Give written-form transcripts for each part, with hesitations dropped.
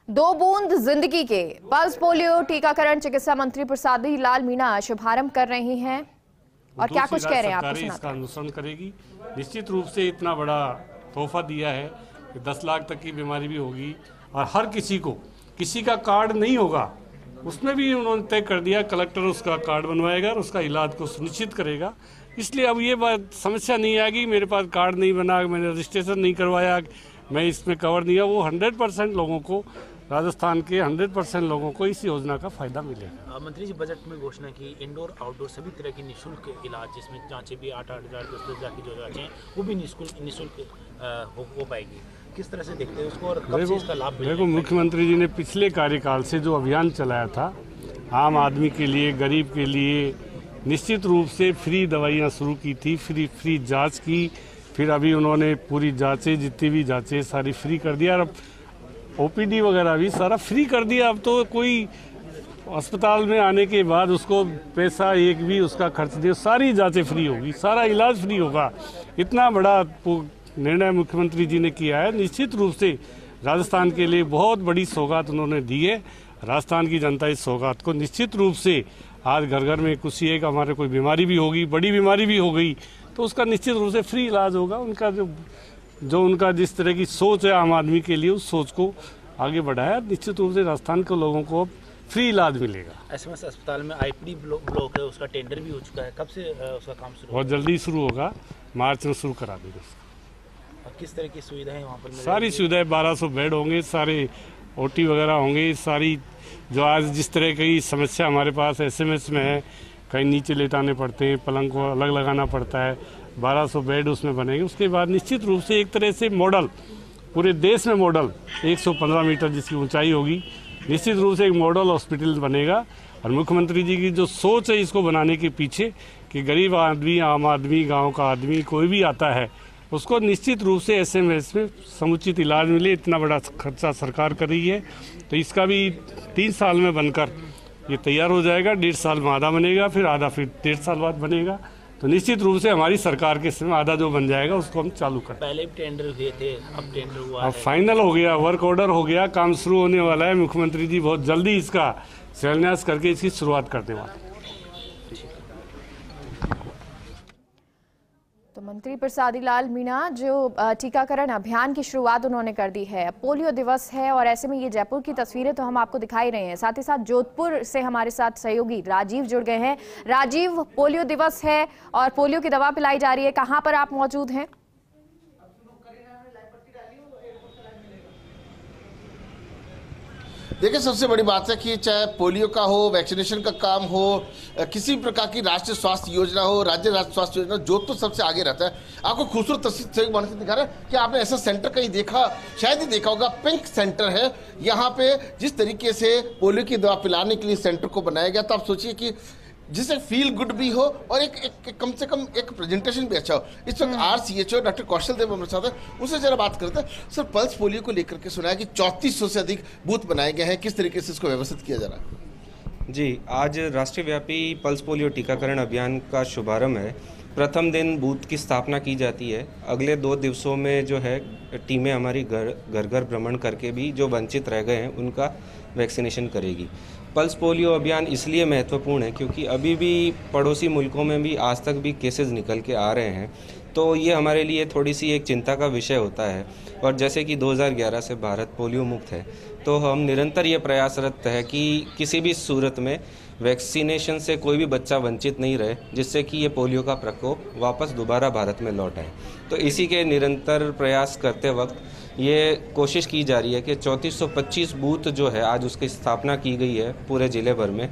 दो बूंद जिंदगी के पल्स पोलियो टीकाकरण चिकित्सा मंत्री प्रसादी लाल मीणा शुभारंभ कर रही हैं और क्या कुछ कह रहे हैं आपको सुनाते इसका अनुसरण करेगी। निश्चित रूप से इतना बड़ा तोहफा दिया है कि 10 लाख तक की बीमारी भी होगी और हर किसी को, किसी का कार्ड नहीं होगा उसमें भी उन्होंने तय कर दिया, कलेक्टर उसका कार्ड बनवाएगा और उसका इलाज को सुनिश्चित करेगा। इसलिए अब ये बात समस्या नहीं आएगी मेरे पास कार्ड नहीं बना, मैंने रजिस्ट्रेशन नहीं करवाया, मैं इसमें कवर नहीं है। वो 100% लोगों को, राजस्थान के 100% लोगों को इस योजना का फायदा मिलेगा। मंत्री जी बजट में घोषणा की इंडोर आउटडोर सभी तरह की निःशुल्क इलाज, जिसमें जांचें भी 8-8 हज़ार 10-10 हज़ार की जो जांचें वो भी निःशुल्क हो पाएगी। किस तरह से देखते हैं उसको और कब से इसका लाभ मिलेगा? देखो, मुख्यमंत्री जी ने पिछले कार्यकाल से जो अभियान चलाया था आम आदमी के लिए, गरीब के लिए, निश्चित रूप से फ्री दवाइयाँ शुरू की थी, फ्री जाँच की, फिर अभी उन्होंने पूरी जाँचें, जितनी भी जाँचें सारी फ्री कर दिया और ओपीडी वगैरह भी सारा फ्री कर दिया। अब तो कोई अस्पताल में आने के बाद उसको पैसा एक भी उसका खर्च दिया, सारी जांचें फ्री होगी, सारा इलाज फ्री होगा। इतना बड़ा निर्णय मुख्यमंत्री जी ने किया है। निश्चित रूप से राजस्थान के लिए बहुत बड़ी सौगात उन्होंने दी है। राजस्थान की जनता इस सौगात को निश्चित रूप से आज घर घर में कुछ एक हमारे कोई बीमारी भी होगी, बड़ी बीमारी भी हो गई तो उसका निश्चित रूप से फ्री इलाज होगा। उनका जो उनका जिस तरह की सोच है आम आदमी के लिए, उस सोच को आगे बढ़ाया। निश्चित रूप से राजस्थान के लोगों को फ्री इलाज मिलेगा। एसएमएस अस्पताल में आईपीडी ब्लॉक है, उसका टेंडर भी हो चुका है, कब से उसका काम शुरू? बहुत जल्दी शुरू होगा, मार्च में शुरू करा देंगे। और किस तरह की सुविधाएं वहाँ पर? सारी सुविधाएं, 1200 बेड होंगे, सारे ओटी वगैरह होंगे, सारी जो आज जिस तरह की समस्या हमारे पास एसएमएस में है, कहीं नीचे लेटाने पड़ते हैं, पलंग को अलग लगाना पड़ता है, 1200 बेड उसमें बनेंगे। उसके बाद निश्चित रूप से एक तरह से मॉडल, पूरे देश में मॉडल 115 मीटर जिसकी ऊंचाई होगी, निश्चित रूप से एक मॉडल हॉस्पिटल बनेगा। और मुख्यमंत्री जी की जो सोच है इसको बनाने के पीछे कि गरीब आदमी, आम आदमी, गांव का आदमी कोई भी आता है उसको निश्चित रूप से एसएमएस में समुचित इलाज मिले। इतना बड़ा खर्चा सरकार कर रही है तो इसका भी 3 साल में बनकर ये तैयार हो जाएगा। 1.5 साल में आधा बनेगा, फिर आधा फिर 1.5 साल बाद बनेगा। तो निश्चित रूप से हमारी सरकार के समय आधा जो बन जाएगा उसको हम चालू करें। पहले भी टेंडर हुए थे, अब टेंडर हुआ, अब फाइनल हो गया, वर्क ऑर्डर हो गया, काम शुरू होने वाला है। मुख्यमंत्री जी बहुत जल्दी इसका शिलान्यास करके इसकी शुरुआत करने वाले हैं। तो मंत्री प्रसादी लाल मीणा जो टीकाकरण अभियान की शुरुआत उन्होंने कर दी है। पोलियो दिवस है और ऐसे में ये जयपुर की तस्वीरें तो हम आपको दिखाई रहे हैं, साथ ही साथ जोधपुर से हमारे साथ सहयोगी राजीव जुड़ गए हैं। राजीव, पोलियो दिवस है और पोलियो की दवा पिलाई जा रही है, कहां पर आप मौजूद हैं? देखिए, सबसे बड़ी बात है कि चाहे पोलियो का हो, वैक्सीनेशन का काम हो, किसी प्रकार की राष्ट्रीय स्वास्थ्य योजना हो, राज्य राष्ट्रीय स्वास्थ्य योजना, जोधपुर सबसे आगे रहता है। आपको खूबसूरत तस्वीर बन के दिखा रहा है कि आपने ऐसा सेंटर कहीं देखा, शायद ही देखा होगा। पिंक सेंटर है यहाँ पे, जिस तरीके से पोलियो की दवा पिलाने के लिए सेंटर को बनाया गया। तो आप सोचिए कि जिससे फील गुड भी हो और एक कम से कम एक प्रेजेंटेशन भी अच्छा हो। इस वक्त RCHO डॉक्टर कौशल देव हमारे साथ है, उनसे जरा बात करते हैं। सर, पल्स पोलियो को लेकर के सुना है कि 3400 से अधिक बूथ बनाए गए हैं, किस तरीके से इसको व्यवस्थित किया जा रहा है? जी, आज राष्ट्रीय व्यापी पल्स पोलियो टीकाकरण अभियान का शुभारंभ है। प्रथम दिन बूथ की स्थापना की जाती है। अगले 2 दिवसों में जो है टीमें हमारी घर घर भ्रमण करके भी जो वंचित रह गए हैं उनका वैक्सीनेशन करेगी। पल्स पोलियो अभियान इसलिए महत्वपूर्ण है क्योंकि अभी भी पड़ोसी मुल्कों में भी आज तक भी केसेस निकल के आ रहे हैं, तो ये हमारे लिए थोड़ी सी एक चिंता का विषय होता है। और जैसे कि 2011 से भारत पोलियो मुक्त है, तो हम निरंतर ये प्रयासरत है कि किसी भी सूरत में वैक्सीनेशन से कोई भी बच्चा वंचित नहीं रहे, जिससे कि ये पोलियो का प्रकोप वापस दोबारा भारत में लौट आए। तो इसी के निरंतर प्रयास करते वक्त ये कोशिश की जा रही है कि 3425 बूथ जो है आज उसकी स्थापना की गई है पूरे ज़िले भर में,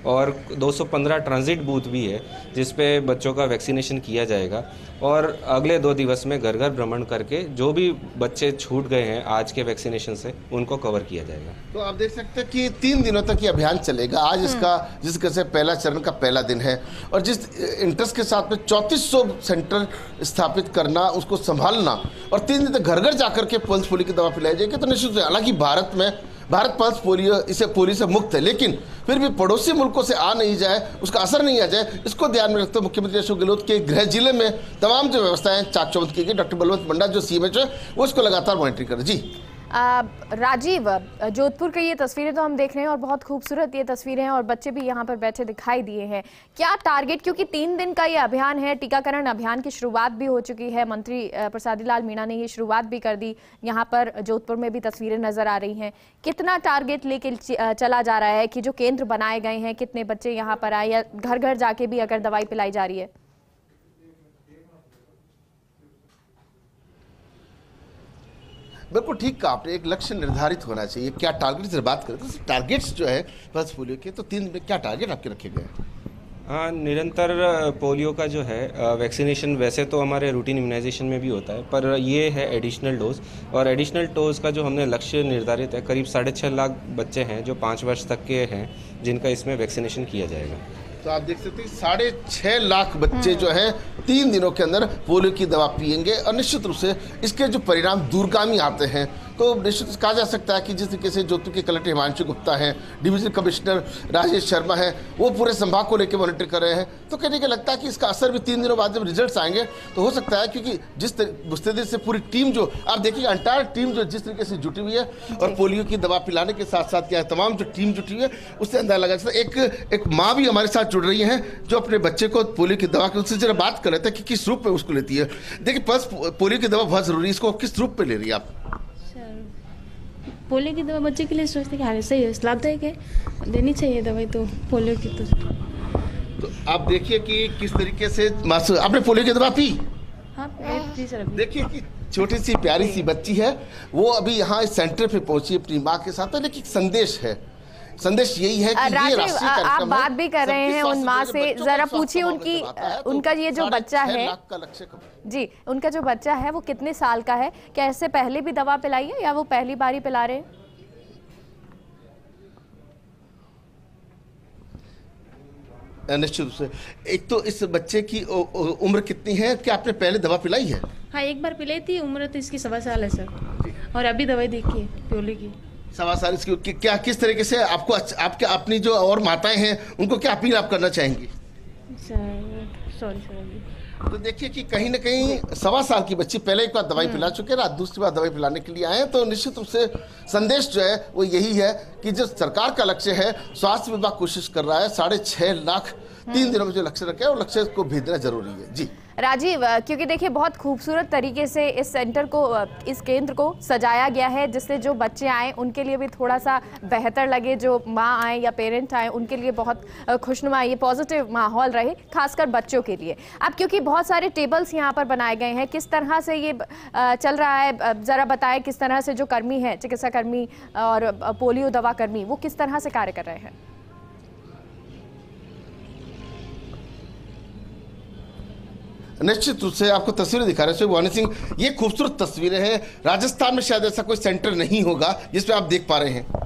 और 215 ट्रांजिट बूथ भी है जिस पे बच्चों का वैक्सीनेशन किया जाएगा। और अगले 2 दिवस में घर घर भ्रमण करके जो भी बच्चे छूट गए हैं आज के वैक्सीनेशन से उनको कवर किया जाएगा। तो आप देख सकते हैं कि 3 दिनों तक ये अभियान चलेगा। आज इसका जिस तरह से पहला चरण का पहला दिन है और जिस इंटरेस्ट के साथ में 3400 सेंटर स्थापित करना, उसको संभालना और 3 दिन तक घर घर जाकर के पल्स पोलियो की दवा पिलाई जाएगी। तो निश्चित, हालांकि भारत पल्स पोलियो से मुक्त है, लेकिन फिर भी पड़ोसी मुल्कों से आ नहीं जाए, उसका असर नहीं आ जाए, इसको ध्यान में रखते हुए मुख्यमंत्री अशोक गहलोत के गृह जिले में तमाम जो व्यवस्थाएं चाक चौबंद की गई। डॉक्टर बलवंत पंडा जो CMHO है वो इसको लगातार मॉनिटरिंग कर रहे। जी राजीव, जोधपुर की ये तस्वीरें तो हम देख रहे हैं और बहुत खूबसूरत ये तस्वीरें हैं और बच्चे भी यहाँ पर बैठे दिखाई दिए हैं। क्या टारगेट, क्योंकि 3 दिन का ये अभियान है, टीकाकरण अभियान की शुरुआत भी हो चुकी है, मंत्री प्रसादी लाल मीणा ने ये शुरुआत भी कर दी, यहाँ पर जोधपुर में भी तस्वीरें नजर आ रही हैं। कितना टारगेट लेके चला जा रहा है कि जो केंद्र बनाए गए हैं, कितने बच्चे यहाँ पर आए, या घर घर जाके भी अगर दवाई पिलाई जा रही है? बिल्कुल ठीक कहा आपने, एक लक्ष्य निर्धारित होना चाहिए। क्या टारगेट से बात करें तो टारगेट्स जो है पल्स पोलियो के, तो 3 दिन में क्या टारगेट आपके रखे गए हैं? हाँ, निरंतर पोलियो का जो है वैक्सीनेशन वैसे तो हमारे रूटीन इम्यूनाइजेशन में भी होता है, पर ये है एडिशनल डोज। और एडिशनल डोज का जो हमने लक्ष्य निर्धारित है, करीब 6.5 लाख बच्चे हैं जो 5 वर्ष तक के हैं, जिनका इसमें वैक्सीनेशन किया जाएगा। तो आप देख सकते हैं 6.5 लाख बच्चे जो हैं 3 दिनों के अंदर पोलियो की दवा पिएंगे, और निश्चित रूप से इसके जो परिणाम दूरगामी आते हैं, तो निश्चित कहा जा सकता है कि जिस तरीके से जोधपुर के कलेक्टर हिमांशु गुप्ता हैं, डिवीजन कमिश्नर राजेश शर्मा हैं, वो पूरे संभाग को लेकर मॉनिटर कर रहे हैं, तो कहने का लगता है कि इसका असर भी 3 दिनों बाद जब रिजल्ट्स आएंगे तो हो सकता है, क्योंकि जिस तरीके से पूरी टीम जो आप देखिए, अंटायर टीम जो जिस तरीके से जुटी हुई है और पोलियो की दवा पिलाने के साथ साथ क्या तमाम जो टीम जुटी हुई है, उससे अंदाजा लगा सकता है। एक माँ भी हमारे साथ जुड़ रही है जो अपने बच्चे को पोलियो की दवा की, उससे जरा बात कर रहे थे कि किस रूप में उसको लेती है। देखिए पल्स पोलियो की दवा बहुत जरूरी है, इसको किस रूप में ले रही है आप? पोलियो की दवा बच्चे के लिए सोचते कि हाँ सही है, लाभदायक है, देनी चाहिए दवाई तो पोलियो की। तो आप देखिए कि किस तरीके से आपने पोलियो की दवा पी। हाँ सर। देखिए कि छोटी सी प्यारी सी बच्ची है, वो अभी यहाँ इस सेंटर पे पहुंची अपनी माँ के साथ, तो लेकिन संदेश है, संदेश यही है कि राजीव, आप बात भी कर रहे हैं उन माँ से, जरा पूछिए उनका ये जो बच्चा है जी, उनका जो बच्चा है वो कितने साल का है? क्या इससे पहले भी दवा पिलाई है या वो पहली बार ही पिला रहे हैं? निश्चित रूप से, एक तो इस बच्चे की उम्र कितनी है? क्या आपने पहले दवा पिलाई है? हाँ, एक बार पिलाई थी, उम्र तो इसकी 1.25 साल है सर, और अभी दवाई देखी है पोलियो की। 1.25 साल इसकी। क्या किस तरीके से आपको आपके अपनी जो और माताएं हैं उनको क्या अपील आप करना चाहेंगी? सॉरी। तो देखिए कि कहीं ना कहीं 1.25 साल की बच्ची पहले एक बार दवाई पिला चुके हैं, आज दूसरी बार दवाई पिलाने के लिए आए हैं, तो निश्चित रूप से संदेश जो है वो यही है कि जो सरकार का लक्ष्य है, स्वास्थ्य विभाग कोशिश कर रहा है 6.5 लाख 3 दिनों में जो लक्ष्य रखे हैं, और लक्ष्य को भेजना जरूरी है। जी राजीव, क्योंकि देखिए बहुत खूबसूरत तरीके से इस सेंटर को, इस केंद्र को सजाया गया है, जिससे जो बच्चे आए उनके लिए भी थोड़ा सा बेहतर लगे, जो माँ आए या पेरेंट आए उनके लिए बहुत खुशनुमा, ये पॉजिटिव माहौल रहे, खासकर बच्चों के लिए। अब क्योंकि बहुत सारे टेबल्स यहाँ पर बनाए गए हैं, किस तरह से ये चल रहा है, ज़रा बताएं किस तरह से जो कर्मी हैं, चिकित्सा कर्मी और पोलियो दवा कर्मी, वो किस तरह से कार्य कर रहे हैं? निश्चित रूप से आपको तस्वीरें दिखा रहे हैं वानी सिंह, ये खूबसूरत तस्वीरें हैं। राजस्थान में शायद ऐसा कोई सेंटर नहीं होगा जिसमें आप देख पा रहे हैं।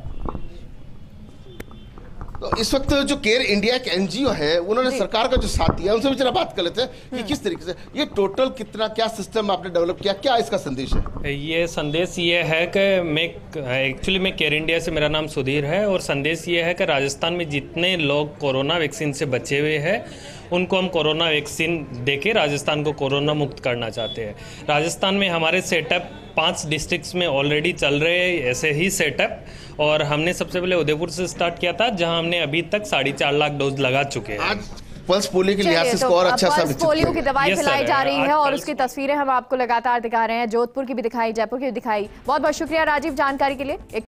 तो इस वक्त जो केयर इंडिया एक एनजीओ है, उन्होंने सरकार का जो साथ दिया, उनसे भी जरा बात कर लेते हैं कि किस तरीके से ये टोटल कितना क्या सिस्टम आपने डेवलप किया, क्या इसका संदेश है? ये संदेश ये है कि मैं केयर इंडिया से, मेरा नाम सुधीर है, और संदेश ये है कि राजस्थान में जितने लोग कोरोना वैक्सीन से बचे हुए हैं उनको हम कोरोना वैक्सीन देके राजस्थान को कोरोना मुक्त करना चाहते हैं। राजस्थान में हमारे सेटअप 5 डिस्ट्रिक्ट्स में ऑलरेडी चल रहे हैं ऐसे ही सेटअप, और हमने सबसे पहले उदयपुर से स्टार्ट किया था, जहां हमने अभी तक 4.5 लाख डोज लगा चुके हैं। आज पल्स पोलियो के लिहाज से और अच्छा सा पल्स पोलियो की दवाई पिलाई जा रही है और उसकी तस्वीरें हम आपको लगातार दिखा रहे हैं, जोधपुर की भी दिखाई, जयपुर की भी दिखाई। बहुत बहुत शुक्रिया राजीव जानकारी के लिए।